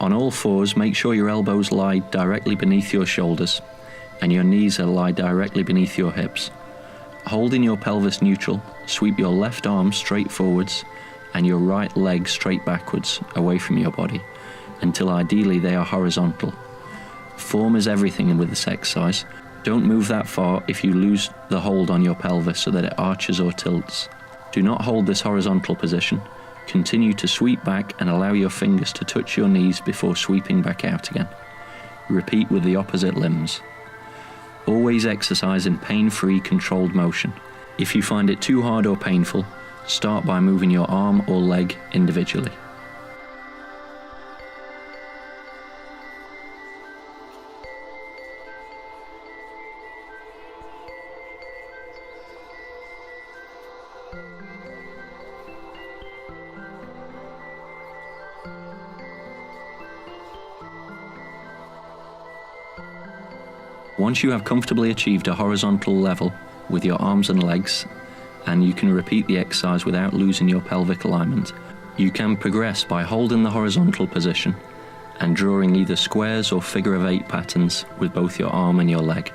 On all fours, make sure your elbows lie directly beneath your shoulders and your knees are lie directly beneath your hips. Holding your pelvis neutral, sweep your left arm straight forwards and your right leg straight backwards away from your body until ideally they are horizontal. Form is everything with this exercise. Don't move that far if you lose the hold on your pelvis so that it arches or tilts. Do not hold this horizontal position. Continue to sweep back and allow your fingers to touch your knees before sweeping back out again. Repeat with the opposite limbs. Always exercise in pain-free, controlled motion. If you find it too hard or painful, start by moving your arm or leg individually. Once you have comfortably achieved a horizontal level with your arms and legs, and you can repeat the exercise without losing your pelvic alignment, you can progress by holding the horizontal position and drawing either squares or figure of 8 patterns with both your arm and your leg.